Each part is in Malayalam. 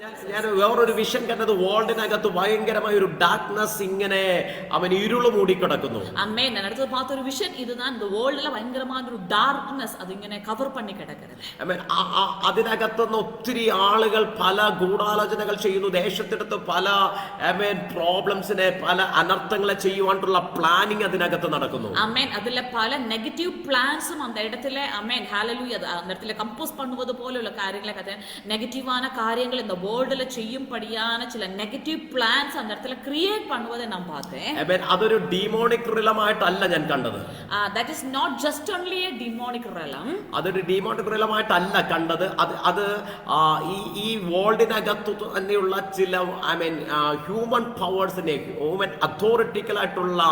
ഞാൻ വേറൊരു വിഷൻ കണ്ടത് വേൾഡിനകത്ത് ഭയങ്കരമായ ഒരു ഡാർക്ക്നെസ് ഇങ്ങനെ അവൻ ഇരുള് മൂടിക്കിടക്കുന്നു. അമ്മേ ഞാൻ അടുത്ത് பார்த்த ഒരു വിഷൻ ഇതാണ് இந்த വേൾഡിലെ ഭയങ്കരമായ ഒരു ഡാർക്ക്നെസ് അതിങ്ങനെ കവർ பண்ணி കിടക്കുന്നത്. അതിനകത്തുനിന്ന് ഒത്തിരി ആളുകൾ പല ഗൂഢാലോചനകൾ ചെയ്യുന്നു. ദേശത്തിനകത്ത് പല പ്രോബ്ലംസിനെ പല അനർത്ഥങ്ങളെ ചെയ്യുവാനുള്ള പ്ലാനിങ് അതിനകത്ത് നടക്കുന്നു. അമ്മേൻ അതിലെ പല നെഗറ്റീവ് പ്ലാൻസും அந்த இடத்துல അമ്മേൻ ഹല്ലേലൂയ அந்த இடத்துல കമ്പോസ് பண்ணுவது പോലുള്ള കാര്യങ്ങളൊക്കെ നെഗറ്റീവാன കാര്യങ്ങൾ இந்த വേൾഡിലെ ചെയ്യുംപടിயான ചില നെഗറ്റീവ് പ്ലാൻസ് அந்த இடத்துல ക്രിയേറ്റ് பண்ணுவதை நான் பார்த்தேன். അതൊരു ഡീമോണിക് റിലമായിട്ടല്ല ഞാൻ കണ്ടത്. that is not just only a demonic realm. അതൊരു ഡീമോണിക് റിലമായിട്ടല്ല കണ്ടത്. അത് ഈ വേൾഡിനകത്ത് തന്നെയുള്ള ചില ഹ്യൂമൻ പവേഴ്സിനെ ഹ്യൂമൻ അതോറിറ്റിക്കലായിട്ടുള്ള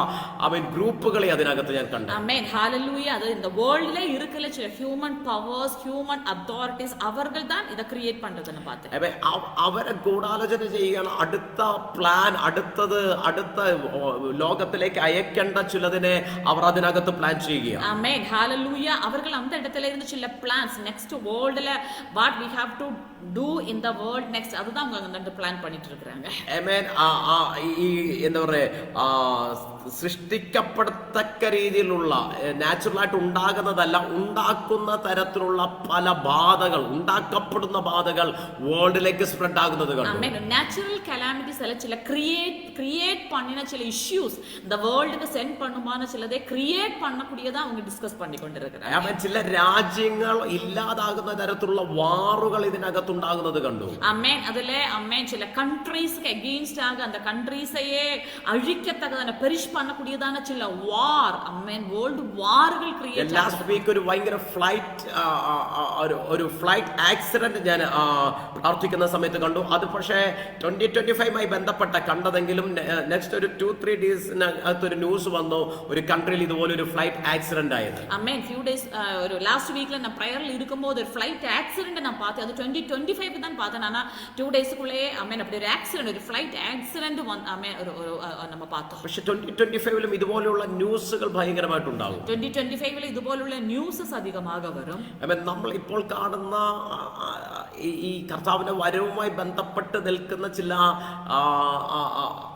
ഗ്രൂപ്പുകളെ അതിനകത്ത് ഞാൻ കണ്ടു. Amen hallelujah. അത് இந்த வேர்ல்ட்ல இருக்கிற ചില ഹ്യൂമൻ പവേഴ്സ് ഹ്യൂമൻ അതോറിറ്റീസ് അവர்கள் தான் இத ക്രിയേറ്റ് பண்றதுன்னு பார்த்தேன். അവരെ ഗൂഢാലോചന ചെയ്യുകയാണ്. അടുത്ത പ്ലാൻ അടുത്ത ലോകത്തിലേക്ക് അയക്കേണ്ട ചിലതിനെ അവർ അതിനകത്ത് പ്ലാൻ ചെയ്യുകയാണ്. Amen hallelujah. അവர்கள் அந்த இடத்துல இருந்து சில plans next worldல what we have to do in the world next அதுதான் அவங்க அந்த பிளான் பண்ணிட்டு இருக்காங்க. ആമേൻ. ഈ എന്താ പറയാ സൃഷ്ടിക്കപ്പെടത്തക്ക രീതിയിലുള്ള നാച്ചുറൽ ആയിട്ട് ഉണ്ടാകുന്നതല്ല, ഉണ്ടാക്കുന്ന തരത്തിലുള്ള പല ബാധകൾ ഉണ്ടാക്കപ്പെടുന്ന ബാധകൾ വേൾഡിലേക്ക് സ്പ്രെഡ് ആകുന്നത് കണ്ടു. നാച്ചുറൽ കലാമിറ്റീസ് അല്ല ചില ക്രിയേറ്റ് பண்ணின ചില ഇഷ്യൂസ് இந்த வேர்ல்டுக்கு சென்ட் பண்ணுமான ചിലதை ക്രിയേറ്റ് பண்ணக்கூடியதா அவங்க டிஸ்கஸ் பண்ணிക്കൊണ്ടിരിക്കുകയാണ്. ചില രാജ്യങ്ങൾ ഇല്ലാതാകുന്ന തരത്തിലുള്ള വാറുകൾ ഇതിനകത്ത് ഉണ്ടാകുന്നത് കണ്ടു. അമ്മേൻ അതിലെ അമ്മേൻ ചില കൺട്രീസ്ക്ക് അഗെയിൻസ്റ്റ് ആക அந்த കൺട്രീസയെ അഴിക്കത്തക്കതാണ് പെരിഷ് பண்ணக்கூடியதான ചില വാർ അമ്മേൻ വേൾഡ് വാറുകൾ ക്രിയേറ്റ്. ലാസ്റ്റ് വീക്ക് ഒരു ഭയങ്കര ഫ്ലൈറ്റ് ആക്സിഡന്റ് ഞാൻ പ്രാർത്ഥിക്കുന്ന സമയത്ത് കണ്ടു. അത് പക്ഷേ 2025 ബന്ധപ്പെട്ട കണ്ടതെങ്കിലും നെക്സ്റ്റ് ഒരു 2-3 ഡേയ്സിനകത്ത് ഒരു ന്യൂസ് വന്നു ഒരു കൺട്രിയിൽ ഇതുപോലെ ഒരു ഫ്ലൈറ്റ് ആക്സിഡന്റ് ആയത്. അമ്മേൻ ഫ്യൂ ഡേയ്സ് ഒരു ലാസ്റ്റ് വീക്ல நான் பிரேயர்ல இருக்கும்போது ஒரு ஃளைட் ஆக்சிடென்ட் நான் பார்த்தேன். அது 2025 தான் பார்த்தேன். ஆனா 2 டேஸ்க்குள்ளே அம்மேன் அப்படி ஒரு ஆக்சிடென்ட் ஒரு ஃளைட் ஆக்சிடென்ட் അമ്മേൻ ഒരു നമ്മൾ பார்த்தோம். പക്ഷേ 2025ലും ഇതുപോലെയുള്ള ന്യൂസുകൾ ഭയങ്കരമായിട്ടുണ്ടാകും. 2025ൽ ഇതുപോലുള്ള ന്യൂസസ് അധികமாக വരും. നമ്മൾ ഇപ്പോൾ കാണുന്ന ഈ കർത്താവിന്റെ വരവുമായി ബന്ധപ്പെട്ട് നിൽക്കുന്ന ചില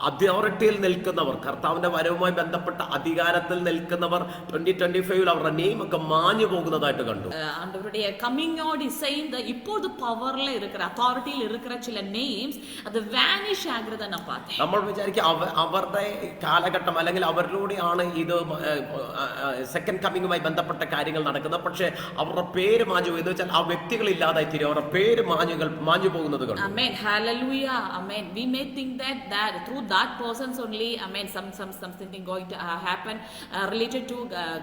അതോറിറ്റിയിൽ നിൽക്കുന്നവർ, കർത്താവിന്റെ വരവുമായി ബന്ധപ്പെട്ട അധികാരത്തിൽ നിൽക്കുന്നവർ 2025ൽ അവരുടെ നെയിം ഒക്കെ മാഞ്ഞു പോകുന്നതായിട്ട് കണ്ടു. ആണ്ടവരുടെ കമ്മിങ്ങോട് ഇസൈന്ത இப்போது പവർல இருக்கிற അതോറിറ്റിയിൽ இருக்கிற ചില നെയിംസ് അത് വാനിഷ് ആഗ്രതന പാത്തേ. നമ്മൾ വിചാരിക്കും അവരുടെ കാലഘട്ടം അല്ലെങ്കിൽ അവരിലൂടെയാണ് ഇത് സെക്കൻഡ് കമ്മിങ്ങുമായി ബന്ധപ്പെട്ട കാര്യങ്ങൾ നടക്കുന്നത്. പക്ഷേ അവരുടെ പേര് മാഞ്ഞു എന്ന് വെച്ചാൽ ആ വ്യക്തികൾ ഇല്ലാതായി തീരും, അവരുടെ പേര് മാഞ്ഞു പോകുന്നത് കണ്ടു. Amen hallelujah. Amen. We may think that through that persons only amen something going to happen related to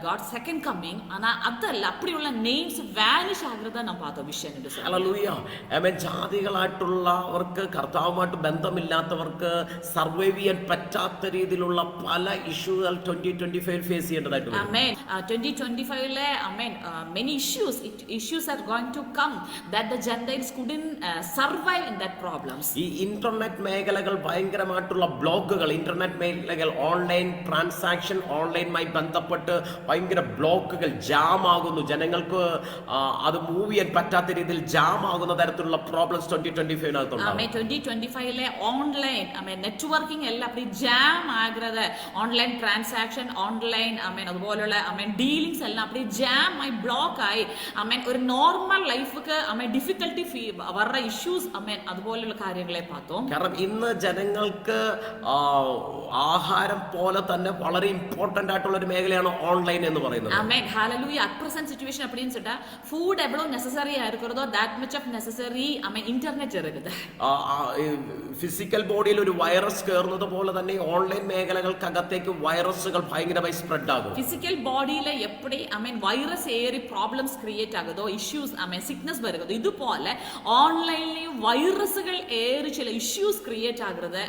God's second coming. ana adalla appadiyulla names vanish ആഗ്രത നാം പാത വിഷയം ഉണ്ട്. ഹല്ലേലൂയ. ആമേൻ. ജാതികളായിട്ടുള്ളവർക്ക് കർത്താവുമായിട്ട് ബന്ധമില്ലാത്തവർക്ക് സർവൈവ് ചെയ്യാൻ പറ്റാത്ത രീതിയിലുള്ള പല ഇഷ്യൂകൾ 2025 ഫേസ് ചെയ്യേണ്ടതായിട്ട് വരും. Amen. 2025ലെ amen many issues are going to come that the Gentiles couldn't survive in that problems. ഈ ഇന്റർനെറ്റ് മേഖലകൾ ഭയങ്കരമായിട്ടുള്ള ബ്ലോക്കുകൾ, ഇന്റർനെറ്റ് മേഖലകൾ ഓൺലൈൻ ട്രാൻസാക്ഷൻ ഓൺലൈനുമായി ബന്ധപ്പെട്ട് ഭയങ്കര ബ്ലോക്കുകൾ ജാം ആകുന്നു. ജനങ്ങൾക്ക് അത് മൂവ് ചെയ്യാൻ പറ്റാത്ത രീതിയിൽ ജാം ആകുന്ന തരത്തിലുള്ള പ്രോബ്ലംസ് 2025 2025ലെ ഓൺലൈൻ നെറ്റ്വർക്കിംഗ് എല്ലാം അപ്പടി ജാം ആഗ്രത ഓൺലൈൻ ട്രാൻസാക്ഷൻ ഓൺലൈൻ അതുപോലുള്ള ഡീലിങ്സ് എല്ലാം അപ്പടി ജാം ആയി ബ്ലോക്ക് ആയി ഒരു നോർമൽ ലൈഫിക്ക് ഡിഫിക്കൽട്ടി അവരുടെ ഇഷ്യൂസ് അതുപോലുള്ള കാര്യങ്ങളെ പാത്തോ. കാരണം ഇന്ന് ജനങ്ങൾക്ക് ആഹാരം പോലെ തന്നെ വളരെ ഇമ്പോർട്ടന്റ് ആയിട്ടുള്ള ഒരു മേഖലയാണ് ഓൺലൈൻ എന്ന് പറയുന്നത്. Amen hallelujah. At present situation அப்படின்னு சொல்லிட்டா ஃபுட் எவ்வளவு நெசசரியா இருக்கிறதோ that much of necessary internet இருக்குது. ഫിസിക്കൽ ബോഡിയിൽ ഒരു വൈറസ് കയറുന്നത് പോലെ തന്നെ ഓൺലൈൻ മേഖലകൾക്കകത്തേക്ക് വൈറസുകൾ ഭയങ്കരമായി സ്പ്രെഡ് ആകും. ഫിസിക്കൽ ബോഡിയിல எப்படி വൈറസ് ഏറി പ്രോബ്ലംസ് ക്രിയേറ്റ് ആകുതോ ഇഷ്യൂസ് സിക്നസ് വരുന്നത് ഇതുപോലെ ഓൺലൈനിലും വൈറസുകൾ ഏറി ചില ഇഷ്യൂസ് ക്രിയേറ്റ് ആകുന്നത്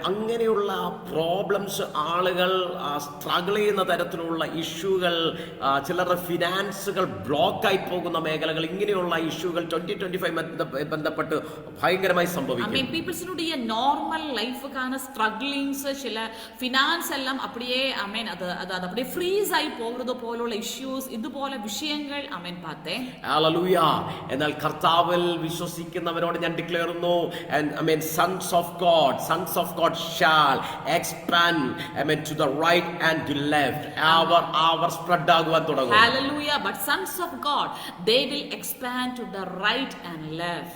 അങ്ങനെയുള്ള പ്രോബ്ലംസ് ആളുകൾ സ്ട്രഗിൾ ചെയ്യുന്ന തരത്തിലുള്ള ഇഷ്യൂകൾ, ചിലരുടെ ഫിനാൻസുകൾ ബ്ലോക്ക് ആയി പോകുന്ന മേഖലകൾ, ഇങ്ങനെയുള്ള ഇഷ്യൂകൾ 2025 ബന്ധപ്പെട്ട് ഭയങ്കരമായി സംഭവിക്കും. പീപ്പിൾസിനുடைய നോർമൽ ലൈഫുக்கான സ്ട്രഗ്ലിങ്സ് ചില ഫിനാൻസ് എല്ലാം அப்படியே അത് அப்படியே ഫ്രീസ് ആയി പോകുന്നത് പോലുള്ള ഇഷ്യൂസ് ഇതുപോലെ വിഷയങ്ങൾ பார்த்தேன். ഹല്ലേലൂയ. എന്നാൽ എന്നാൽ കർത്താവിൽ വിശ്വസിക്കുന്നവരോട് ഞാൻ ഡിക്ലെയർ ചെയ്യുന്നു, sons of God shall expand to the right and to left. അവർ സ്പ്രെഡ് ആകുവാൻ തുടങ്ങും. Hallelujah. But sons of God, they will expand to the right and left.